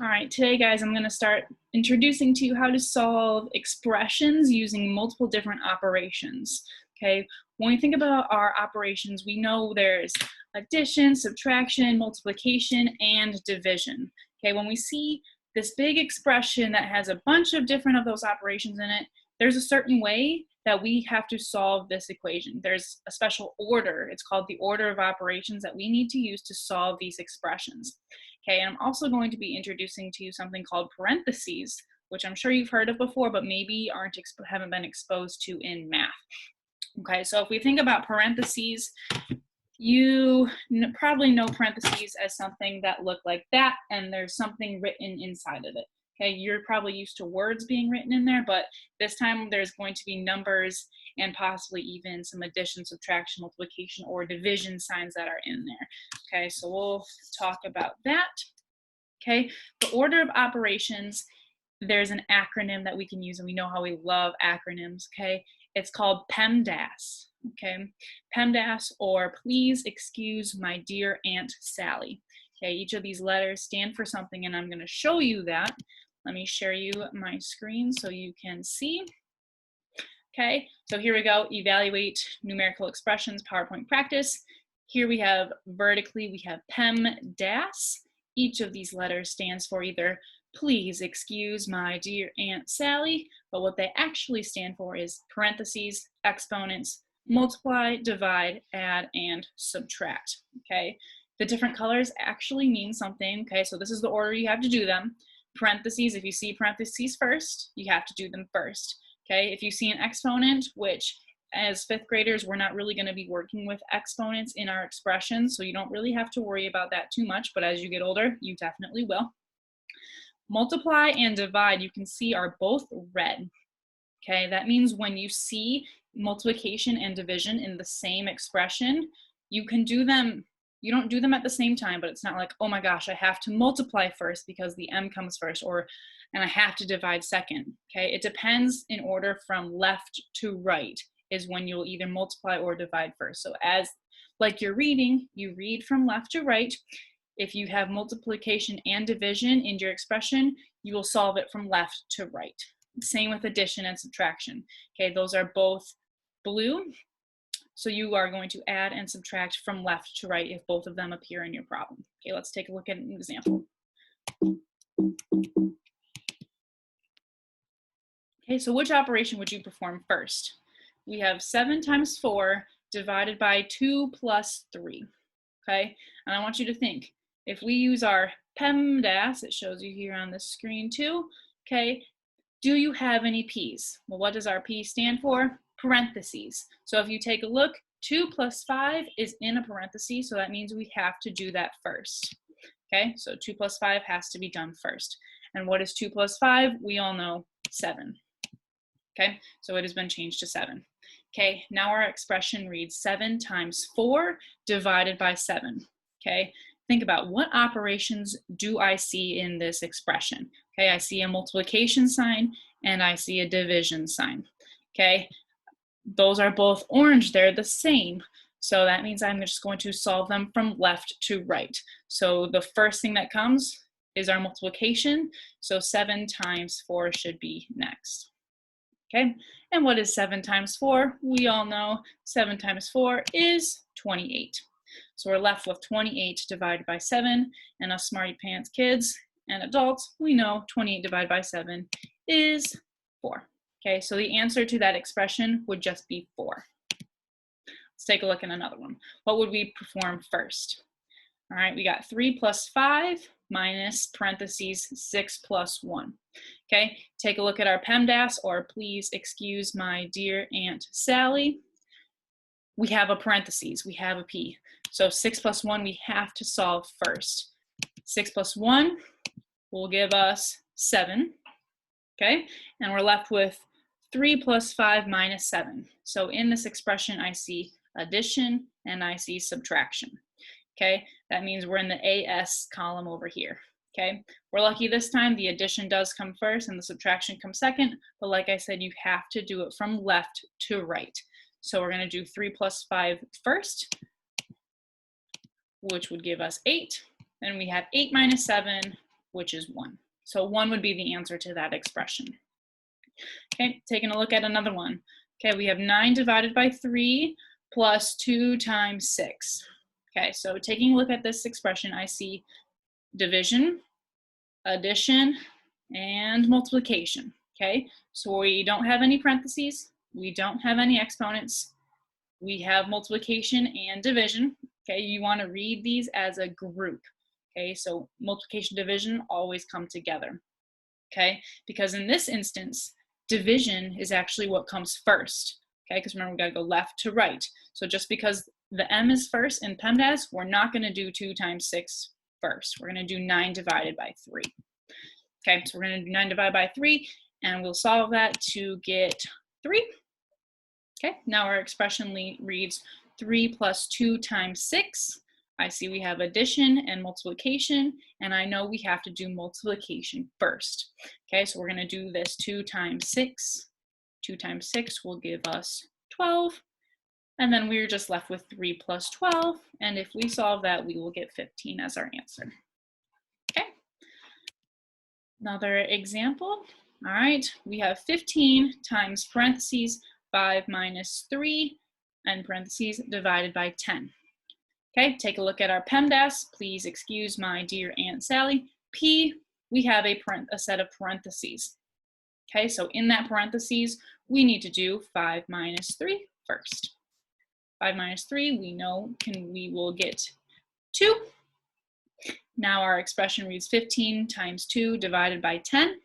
All right, today, guys, I'm going to start introducing to you how to solve expressions using multiple different operations. Okay, when we think about our operations, we know there's addition, subtraction, multiplication, and division. Okay, when we see this big expression that has a bunch of different of those operations in it, there's a certain way that we have to solve this equation. There's a special order. It's called the order of operations that we need to use to solve these expressions. Okay, and I'm also going to be introducing to you something called parentheses, which I'm sure you've heard of before, but maybe haven't been exposed to in math. Okay, so if we think about parentheses, you probably know parentheses as something that look like that, and there's something written inside of it. Okay, you're probably used to words being written in there, but this time there's going to be numbers and possibly even some addition, subtraction, multiplication, or division signs that are in there. Okay, so we'll talk about that. Okay, the order of operations, there's an acronym that we can use, and we know how we love acronyms. Okay, it's called PEMDAS. Okay, PEMDAS, or Please Excuse My Dear Aunt Sally. Okay, each of these letters stand for something, and I'm going to show you that. Let me share you my screen so you can see. Okay, so here we go. Evaluate numerical expressions, PowerPoint practice. Here we have vertically, we have PEMDAS. Each of these letters stands for either please excuse my dear Aunt Sally, but what they actually stand for is parentheses, exponents, multiply, divide, add, and subtract. Okay, the different colors actually mean something. Okay, so this is the order you have to do them. Parentheses, if you see parentheses first, you have to do them first. Okay, if you see an exponent, which as fifth graders, we're not really going to be working with exponents in our expressions, so you don't really have to worry about that too much, but as you get older, you definitely will. Multiply and divide, you can see, are both red. Okay, that means when you see multiplication and division in the same expression, you can do them. You don't do them at the same time, but it's not like, oh my gosh, I have to multiply first because the m comes first, and I have to divide second. Okay, it depends in order from left to right is when you'll either multiply or divide first. So as like you're reading, you read from left to right. If you have multiplication and division in your expression, you will solve it from left to right. Same with addition and subtraction. Okay, those are both blue. So you are going to add and subtract from left to right if both of them appear in your problem. Okay, let's take a look at an example. Okay, so which operation would you perform first? We have 7 times 4 divided by 2 plus 3. Okay, and I want you to think, if we use our PEMDAS, it shows you here on the screen too, okay, do you have any P's? Well, what does our P stand for? Parentheses. So if you take a look, 2 plus 5 is in a parenthesis, so that means we have to do that first. Okay, so 2 plus 5 has to be done first. And what is 2 plus 5? We all know 7. Okay, so it has been changed to 7. Okay, now our expression reads 7 times 4 divided by 7. Okay, think about what operations do I see in this expression. Okay, I see a multiplication sign and I see a division sign. Okay, those are both orange, they're the same. So that means I'm just going to solve them from left to right. So the first thing that comes is our multiplication. So 7 times 4 should be next. Okay, and what is 7 times 4? We all know 7 times 4 is 28. So we're left with 28 divided by 7, and us smarty pants kids and adults, we know 28 divided by 7 is 4. Okay, so the answer to that expression would just be 4. Let's take a look at another one. What would we perform first? All right, we got 3 plus 5 minus parentheses 6 plus 1. Okay, take a look at our PEMDAS, or please excuse my dear Aunt Sally. We have a parentheses, we have a P. So 6 plus 1 we have to solve first. 6 plus 1 will give us 7. Okay, and we're left with 3 plus 5 minus 7. So in this expression, I see addition and I see subtraction. Okay, that means we're in the AS column over here. Okay, we're lucky this time, the addition does come first and the subtraction comes second, but like I said, you have to do it from left to right. So we're gonna do 3 plus 5 first, which would give us 8. Then we have 8 minus 7, which is 1. So 1 would be the answer to that expression. Okay, taking a look at another one. Okay, we have 9 divided by 3 plus 2 times 6. Okay, so taking a look at this expression, I see division, addition, and multiplication. Okay, so we don't have any parentheses, we don't have any exponents, we have multiplication and division. Okay, you want to read these as a group. Okay, so multiplication, division always come together. Okay, because in this instance, division is actually what comes first. Okay, because remember, we got to go left to right. So just because the M is first in PEMDAS, we're not going to do 2 times 6 first. We're going to do 9 divided by 3. Okay, so we're going to do 9 divided by 3, and we'll solve that to get 3. Okay, now our expression reads 3 plus 2 times 6. I see we have addition and multiplication, and I know we have to do multiplication first. Okay, so we're going to do this 2 times 6. 2 times 6 will give us 12, and then we're just left with 3 plus 12, and if we solve that, we will get 15 as our answer. Okay, another example. All right, we have 15 times parentheses 5 minus 3, and parentheses divided by 10. Okay, take a look at our PEMDAS. Please excuse my dear Aunt Sally. P, we have a set of parentheses. Okay, so in that parentheses, we need to do 5 minus 3 first. 5 minus 3, we know we will get 2. Now our expression reads 15 times 2 divided by 10.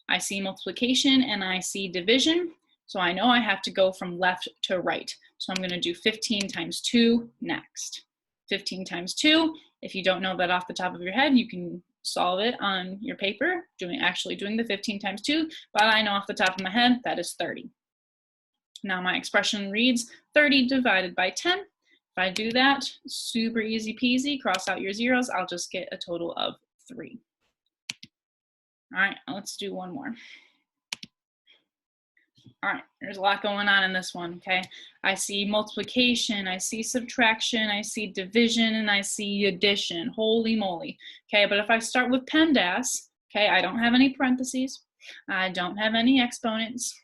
I see multiplication and I see division. So I know I have to go from left to right. So I'm going to do 15 times 2 next. 15 times 2, if you don't know that off the top of your head, you can solve it on your paper, actually doing the 15 times 2, but I know off the top of my head that is 30. Now my expression reads 30 divided by 10. If I do that, super easy peasy, cross out your zeros, I'll just get a total of 3. All right, let's do one more. All right, there's a lot going on in this one, okay? I see multiplication, I see subtraction, I see division, and I see addition. Holy moly. Okay, but if I start with PEMDAS, okay, I don't have any parentheses, I don't have any exponents.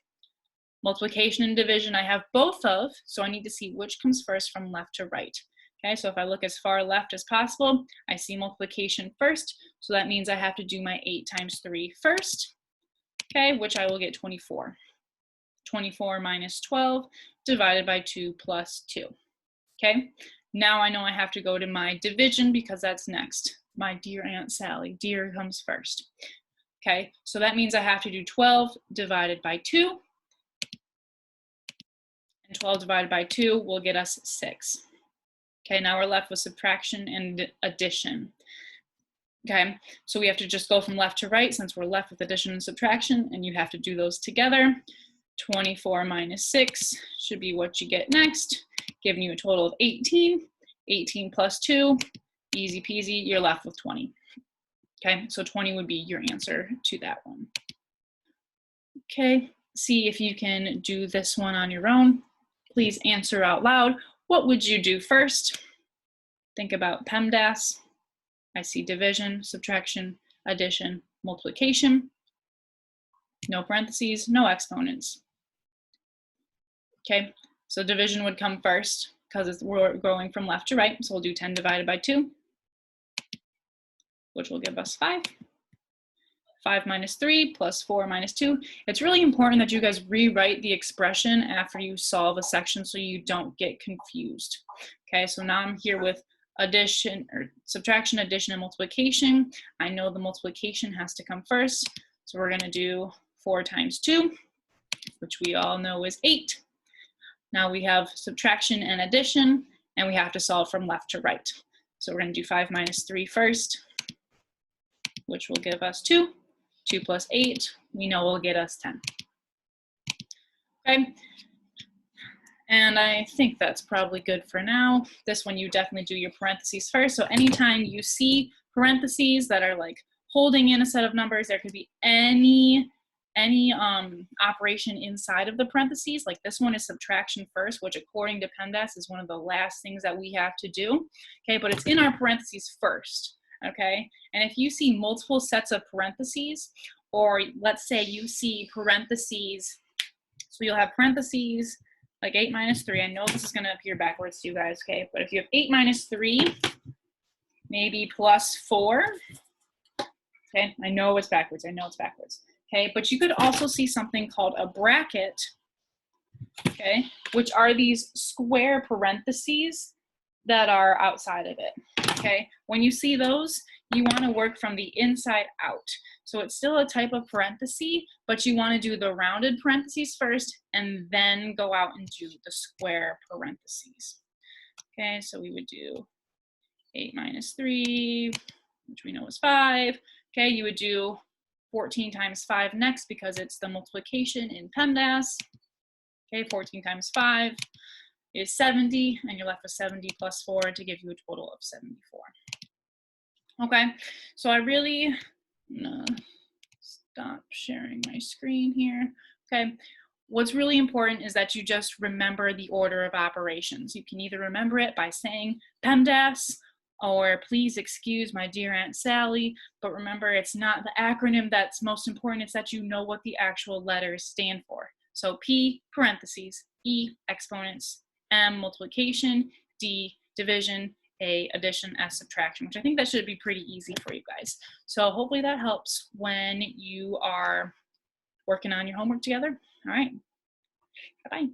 Multiplication and division I have both of, so I need to see which comes first from left to right. Okay, so if I look as far left as possible, I see multiplication first, so that means I have to do my 8 times 3 first, okay, which I will get 24. 24 minus 12 divided by 2 plus 2. Okay, now I know I have to go to my division because that's next. My dear Aunt Sally, dear comes first. Okay, so that means I have to do 12 divided by 2. And 12 divided by 2 will get us 6. Okay, now we're left with subtraction and addition. Okay, so we have to just go from left to right since we're left with addition and subtraction, and you have to do those together. 24 minus 6 should be what you get next, giving you a total of 18. 18 plus 2, easy peasy, you're left with 20. Okay, so 20 would be your answer to that one. Okay, see if you can do this one on your own. Please answer out loud. What would you do first? Think about PEMDAS. I see division, subtraction, addition, multiplication. No parentheses, no exponents. Okay, so division would come first because we're going from left to right. So we'll do 10 divided by 2, which will give us 5. 5 minus 3 plus 4 minus 2. It's really important that you guys rewrite the expression after you solve a section so you don't get confused. Okay, so now I'm here with addition or subtraction, addition, and multiplication. I know the multiplication has to come first. So we're going to do 4 times 2, which we all know is 8. Now we have subtraction and addition, and we have to solve from left to right. So we're going to do 5 minus 3 first, which will give us 2. 2 plus 8, we know will get us 10. Okay, and I think that's probably good for now. This one you definitely do your parentheses first. So anytime you see parentheses that are like holding in a set of numbers, there could be any operation inside of the parentheses. Like this one is subtraction first, which according to PEMDAS is one of the last things that we have to do. Okay, but it's in our parentheses first. okay? And if you see multiple sets of parentheses, or let's say you see parentheses, so you'll have parentheses, like 8 minus 3. I know this is gonna appear backwards to you guys, okay? But if you have 8 minus 3, maybe plus 4, okay? I know it's backwards, okay? But you could also see something called a bracket, okay? Which are these square parentheses that are outside of it, okay? When you see those, you wanna work from the inside out. So it's still a type of parenthesis, but you wanna do the rounded parentheses first and then go out and do the square parentheses. Okay, so we would do 8 minus 3, which we know is 5. Okay, you would do 14 times 5 next because it's the multiplication in PEMDAS. Okay, 14 times 5 is 70, and you're left with 70 plus 4 to give you a total of 74. Okay, so I'm gonna stop sharing my screen here. Okay, what's really important is that you just remember the order of operations. You can either remember it by saying PEMDAS or please excuse my dear Aunt Sally, but remember it's not the acronym that's most important, it's that you know what the actual letters stand for. So P, parentheses, E, exponents, M, multiplication, D, division, A, addition, S, subtraction, which I think that should be pretty easy for you guys. So hopefully that helps when you are working on your homework together. All right, bye-bye.